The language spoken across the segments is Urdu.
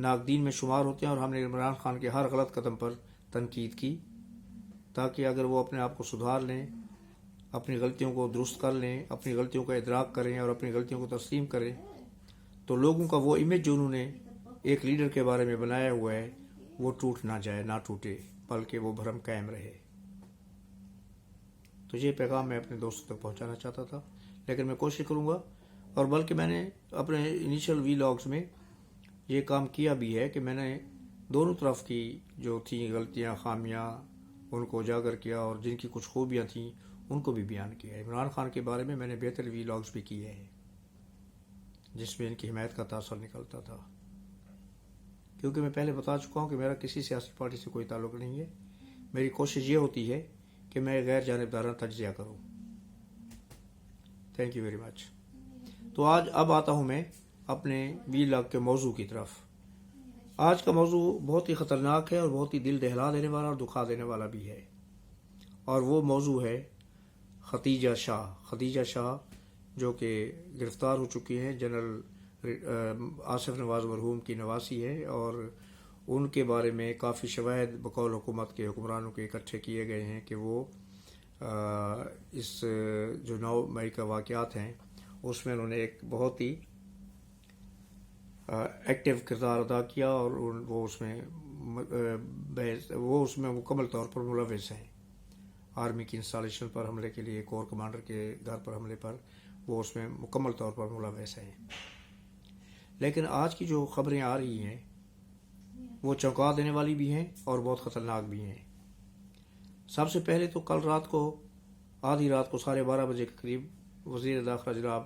ناقدین میں شمار ہوتے ہیں، اور ہم نے عمران خان کے ہر غلط قدم پر تنقید کی تاکہ اگر وہ اپنے آپ کو سدھار لیں، اپنی غلطیوں کو درست کر لیں، اپنی غلطیوں کا ادراک کریں اور اپنی غلطیوں کو تسلیم کریں، تو لوگوں کا وہ امیج جو انہوں نے ایک لیڈر کے بارے میں بنایا ہوا ہے وہ ٹوٹ نہ جائے، نہ ٹوٹے، بلکہ وہ بھرم قائم رہے۔ تو یہ پیغام میں اپنے دوستوں تک پہنچانا چاہتا تھا، لیکن میں کوشش کروں گا، اور بلکہ میں نے اپنے انیشل ویلاگز میں یہ کام کیا بھی ہے کہ میں نے دونوں طرف کی جو تھیں غلطیاں، خامیاں، ان کو اجاگر کیا، اور جن کی کچھ خوبیاں تھیں ان کو بھی بیان کیا ہے۔ عمران خان کے بارے میں میں نے بہتر ویلاگز بھی کیے ہیں جس میں ان کی حمایت کا تاثر نکلتا تھا، کیونکہ میں پہلے بتا چکا ہوں کہ میرا کسی سیاسی پارٹی سے کوئی تعلق نہیں ہے۔ میری کوشش یہ ہوتی ہے کہ میں غیر جانبدارانہ تجزیہ کروں۔ Thank you very much. تو اب آتا ہوں میں اپنے ویلاگ کے موضوع کی طرف۔ آج کا موضوع بہت ہی خطرناک ہے اور بہت ہی دل دہلا دینے والا اور دکھا دینے والا بھی ہے، اور وہ موضوع ہے ختیجہ شاہ۔ ختیجہ شاہ جو کہ گرفتار ہو چکی ہیں، جنرل آصف نواز مرحوم کی نواسی ہے، اور ان کے بارے میں کافی شواہد بقول حکومت کے حکمرانوں کے اکٹھے کیے گئے ہیں کہ وہ اس جو 9 مئی کا واقعات ہیں اس میں انہوں نے ایک بہت ہی ایکٹیو کردار ادا کیا، اور وہ اس میں مکمل طور پر ملوث ہیں۔ آرمی کی انسٹالیشن پر حملے کے لیے، کور کمانڈر کے گھر پر حملے پر وہ اس میں مکمل طور پر ملوث ہیں۔ لیکن آج کی جو خبریں آ رہی ہیں وہ چونکا دینے والی بھی ہیں اور بہت خطرناک بھی ہیں۔ سب سے پہلے تو کل رات کو، آدھی رات کو 12:30 بجے کے قریب وزیر داخلہ جناب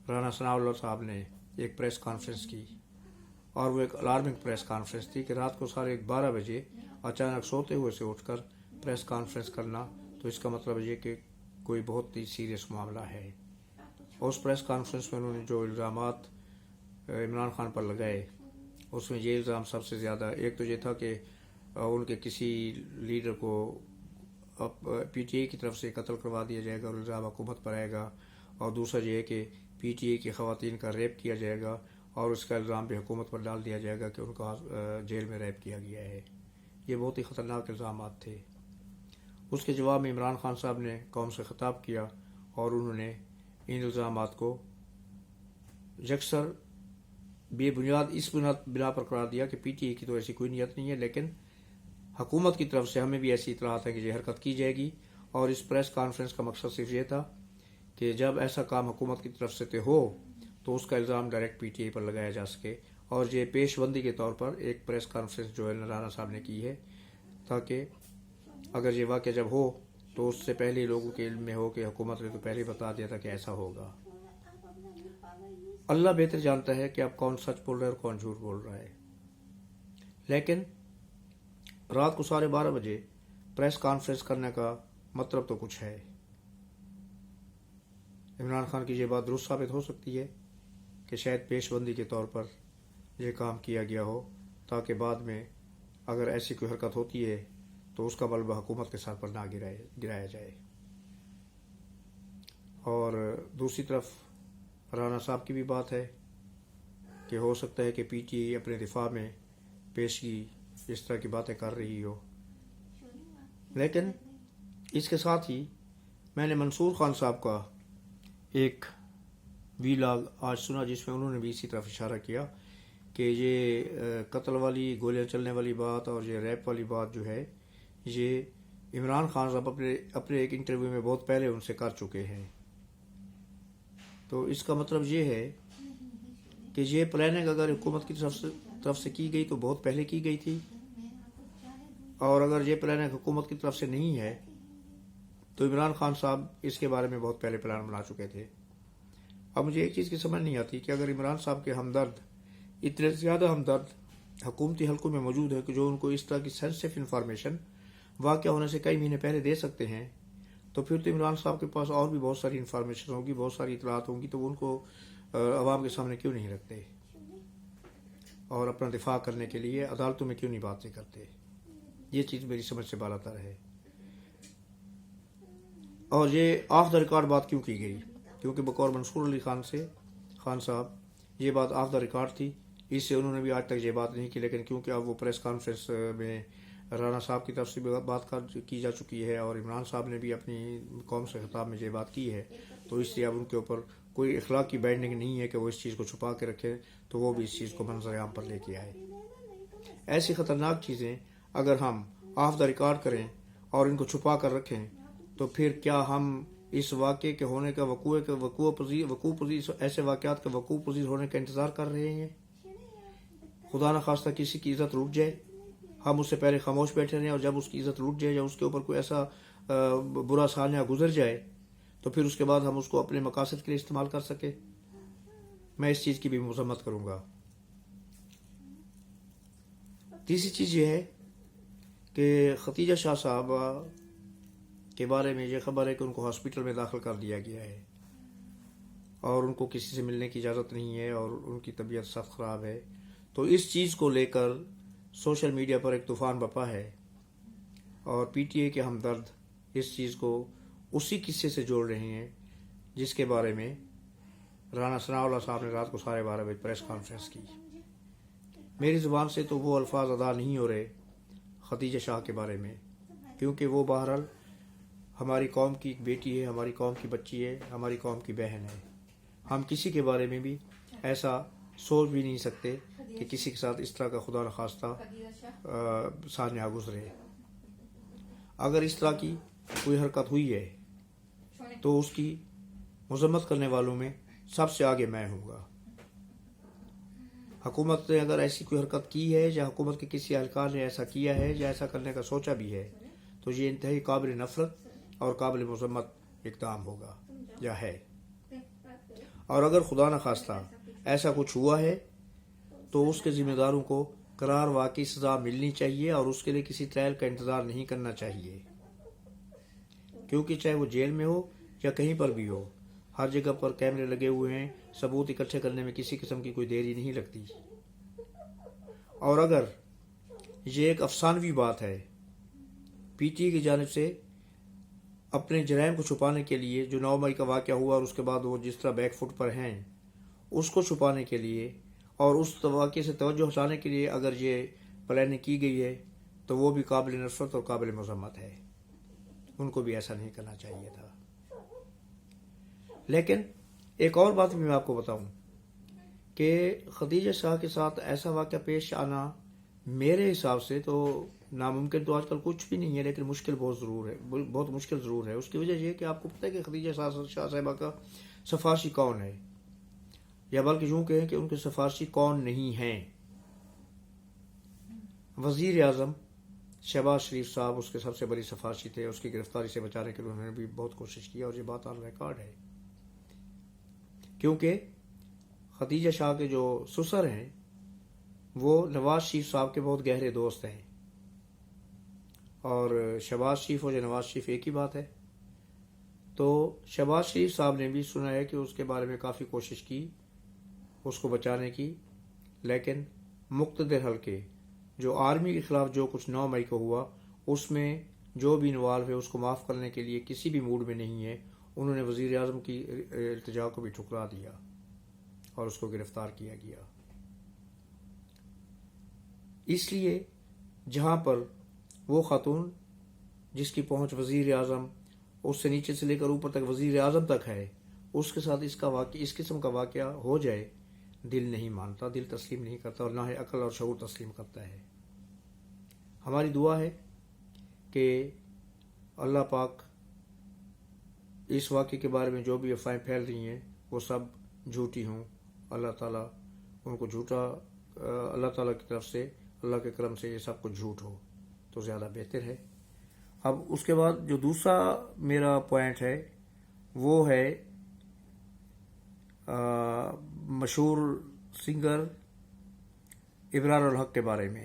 رانا ثناء اللہ صاحب نے ایک پریس کانفرنس کی، اور وہ ایک الارمنگ پریس کانفرنس تھی کہ رات کو 12:30 بجے اچانک سوتے ہوئے سے اٹھ کر پریس کانفرنس کرنا، تو اس کا مطلب یہ کہ کوئی بہت ہی سیریس معاملہ ہے۔ اس پریس کانفرنس میں انہوں نے جو الزامات عمران خان پر لگائے، اس میں یہ الزام سب سے زیادہ، ایک تو یہ تھا کہ ان کے کسی لیڈر کو پی ٹی اے کی طرف سے قتل کروا دیا جائے گا اور الزام حکومت پر آئے گا، اور دوسرا یہ ہے کہ پی ٹی اے کی خواتین کا ریپ کیا جائے گا اور اس کا الزام بھی حکومت پر ڈال دیا جائے گا کہ ان کا جیل میں ریپ کیا گیا ہے۔ یہ بہت ہی خطرناک الزامات تھے۔ اس کے جواب میں عمران خان صاحب نے قوم سے خطاب کیا، اور انہوں نے ان الزامات کو یکسر بے بنیاد اس بنا پر قرار دیا کہ پی ٹی اے کی تو ایسی کوئی نیت نہیں ہے، لیکن حکومت کی طرف سے ہمیں بھی ایسی اطلاعات ہیں کہ یہ حرکت کی جائے گی، اور اس پریس کانفرنس کا مقصد صرف یہ تھا کہ جب ایسا کام حکومت کی طرف سے ہو تو اس کا الزام ڈائریکٹ پی ٹی اے پر لگایا جا سکے، اور یہ پیش بندی کے طور پر ایک پریس کانفرنس جو ہے رانا صاحب نے کی ہے، تاکہ اگر یہ واقعہ جب ہو تو اس سے پہلے لوگوں کے علم میں ہو کہ حکومت نے تو پہلے بتا دیا تھا کہ ایسا ہوگا۔ اللہ بہتر جانتا ہے کہ اب کون سچ بول رہا ہے اور کون جھوٹ بول رہا ہے، لیکن رات کو 12:30 بجے پریس کانفرنس کرنے کا مطلب تو کچھ ہے۔ عمران خان کی یہ بات درست ثابت ہو سکتی ہے کہ شاید پیش بندی کے طور پر یہ کام کیا گیا ہو، تاکہ بعد میں اگر ایسی کوئی حرکت ہوتی ہے تو اس کا ملبہ حکومت کے سر پر نہ گرایا جائے۔ اور دوسری طرف رانا صاحب کی بھی بات ہے کہ ہو سکتا ہے کہ پی ٹی اے اپنے دفاع میں پیشگی اس طرح کی باتیں کر رہی ہو، لیکن اس کے ساتھ ہی میں نے منصور خان صاحب کا ایک ویلاگ آج سنا جس میں انہوں نے بھی اسی طرف اشارہ کیا کہ یہ قتل والی، گولیاں چلنے والی بات اور یہ ریپ والی بات جو ہے، یہ عمران خان صاحب اپنے ایک انٹرویو میں بہت پہلے ان سے کر چکے ہیں۔ تو اس کا مطلب یہ ہے کہ یہ پلاننگ اگر حکومت کی طرف سے کی گئی تو بہت پہلے کی گئی تھی، اور اگر یہ پلاننگ حکومت کی طرف سے نہیں ہے تو عمران خان صاحب اس کے بارے میں بہت پہلے پلان بنا چکے تھے۔ اب مجھے ایک چیز کی سمجھ نہیں آتی کہ اگر عمران صاحب کے ہمدرد، اتنے زیادہ ہمدرد حکومتی حلقوں میں موجود ہے کہ جو ان کو اس طرح کی سینسٹیو انفارمیشن واقع ہونے سے کئی مہینے پہلے دے سکتے ہیں، تو پھر تو عمران صاحب کے پاس اور بھی بہت ساری انفارمیشن ہوگی، بہت ساری اطلاعات ہوں گی، تو وہ ان کو عوام کے سامنے کیوں نہیں رکھتے اور اپنا دفاع کرنے کے لیے عدالتوں میں کیوں نہیں باتیں کرتے؟ یہ چیز میری سمجھ سے بالاتر ہے۔ اور یہ آف دا ریکارڈ بات کیوں کی گئی؟ کیونکہ بقول منصور علی خان صاحب یہ بات آف دا ریکارڈ تھی اس سے انہوں نے بھی آج تک یہ بات نہیں کی، لیکن کیونکہ اب وہ پریس کانفرنس میں رانا صاحب کی طرف سے بھی بات کی جا چکی ہے اور عمران صاحب نے بھی اپنی قوم سے خطاب میں یہ بات کی ہے، تو اس لیے اب ان کے اوپر کوئی اخلاقی بینڈنگ نہیں ہے کہ وہ اس چیز کو چھپا کے رکھے، تو وہ بھی اس چیز کو منظر عام پر لے کے آئے۔ ایسی خطرناک چیزیں اگر ہم آف دا ریکارڈ کریں اور ان کو چھپا کر رکھیں تو پھر کیا ہم اس واقعے کے ہونے کا وقوع پذیر ایسے واقعات کے وقوع پذیر ہونے کا انتظار کر رہے ہیں؟ خدا نہ خواستہ کسی کی عزت لوٹ جائے، ہم اس سے پہلے خاموش بیٹھے رہیں، اور جب اس کی عزت لوٹ جائے یا اس کے اوپر کوئی ایسا برا سانحہ گزر جائے تو پھر اس کے بعد ہم اس کو اپنے مقاصد کے لیے استعمال کر سکے۔ میں اس چیز کی بھی مذمت کروں گا۔ تیسری چیز یہ ہے کہ ختیجہ شاہ صاحبہ کے بارے میں یہ خبر ہے کہ ان کو ہاسپٹل میں داخل کر دیا گیا ہے اور ان کو کسی سے ملنے کی اجازت نہیں ہے اور ان کی طبیعت سخت خراب ہے، تو اس چیز کو لے کر سوشل میڈیا پر ایک طوفان بپا ہے اور پی ٹی اے کے ہمدرد اس چیز کو اسی قصے سے جوڑ رہے ہیں جس کے بارے میں رانا ثناء اللہ صاحب نے رات کو 12:30 بجے پریس کانفرنس کی۔ میری زبان سے تو وہ الفاظ ادا نہیں ہو رہے ختیجہ شاہ کے بارے میں، کیونکہ وہ بہرحال ہماری قوم کی ایک بیٹی ہے، ہماری قوم کی بچی ہے، ہماری قوم کی بہن ہے۔ ہم کسی کے بارے میں بھی ایسا سوچ بھی نہیں سکتے کہ کسی کے ساتھ اس طرح کا خدا نخواستہ سانحہ گزرے۔ اگر اس طرح کی کوئی حرکت ہوئی ہے تو اس کی مذمت کرنے والوں میں سب سے آگے میں ہوں گا۔ حکومت نے اگر ایسی کوئی حرکت کی ہے یا حکومت کے کسی اہلکار نے ایسا کیا ہے یا ایسا کرنے کا سوچا بھی ہے تو یہ انتہائی قابل نفرت اور قابل مذمت اقدام ہوگا یا ہے۔ اور اگر خدا نہ خواستہ ایسا کچھ ہوا ہے تو اس کے ذمہ داروں کو قرار واقعی سزا ملنی چاہیے اور اس کے لیے کسی ٹرائل کا انتظار نہیں کرنا چاہیے، کیونکہ چاہے وہ جیل میں ہو یا کہیں پر بھی ہو، ہر جگہ پر کیمرے لگے ہوئے ہیں، ثبوت اکٹھے کرنے میں کسی قسم کی کوئی دیری نہیں لگتی۔ اور اگر یہ ایک افسانوی بات ہے پی ٹی اے کی جانب سے اپنے جرائم کو چھپانے کے لیے، جو 9 مئی کا واقعہ ہوا اور اس کے بعد وہ جس طرح بیک فٹ پر ہیں اس کو چھپانے کے لیے اور اس واقعے سے توجہ ہٹانے کے لیے اگر یہ پلاننگ کی گئی ہے تو وہ بھی قابل نفرت اور قابل مذمت ہے، ان کو بھی ایسا نہیں کرنا چاہیے تھا۔ لیکن ایک اور بات بھی میں آپ کو بتاؤں کہ ختیجہ شاہ کے ساتھ ایسا واقعہ پیش آنا میرے حساب سے تو ناممکن تو آج کل کچھ بھی نہیں ہے، لیکن مشکل بہت مشکل ضرور ہے۔ اس کی وجہ یہ ہے کہ آپ کو پتہ ہے کہ ختیجہ شاہ صاحبہ کا سفارشی کون ہے، یا بلکہ یوں کہیں کہ ان کے سفارشی کون نہیں ہیں۔ وزیر اعظم شہباز شریف صاحب اس کے سب سے بڑی سفارشی تھے، اس کی گرفتاری سے بچانے کے لیے انہوں نے بھی بہت کوشش کی اور یہ بات آن ریکارڈ ہے، کیونکہ ختیجہ شاہ کے جو سسر ہیں وہ نواز شریف صاحب کے بہت گہرے دوست ہیں، اور شہباز شریف اور نواز شریف ایک ہی بات ہے۔ تو شہباز شریف صاحب نے بھی سنا ہے کہ اس کے بارے میں کافی کوشش کی اس کو بچانے کی، لیکن مقتدر حلقے جو آرمی کے خلاف جو کچھ 9 مئی کو ہوا اس میں جو بھی انوالو ہے اس کو معاف کرنے کے لیے کسی بھی موڈ میں نہیں ہے۔ انہوں نے وزیر اعظم کی التجا کو بھی ٹھکرا دیا اور اس کو گرفتار کیا گیا۔ اس لیے جہاں پر وہ خاتون جس کی پہنچ وزیر اعظم اس سے نیچے سے لے کر اوپر تک وزیر اعظم تک ہے، اس کے ساتھ اس قسم کا واقعہ ہو جائے، دل نہیں مانتا، دل تسلیم نہیں کرتا اور نہ ہی عقل اور شعور تسلیم کرتا ہے۔ ہماری دعا ہے کہ اللہ پاک اس واقعے کے بارے میں جو بھی افواہیں پھیل رہی ہیں وہ سب جھوٹی ہوں، اللہ تعالیٰ ان کو اللہ تعالیٰ کی طرف سے، اللہ کے کرم سے یہ سب کچھ جھوٹ ہو تو زیادہ بہتر ہے۔ اب اس کے بعد جو دوسرا میرا پوائنٹ ہے وہ ہے مشہور سنگر ابرار الحق کے بارے میں۔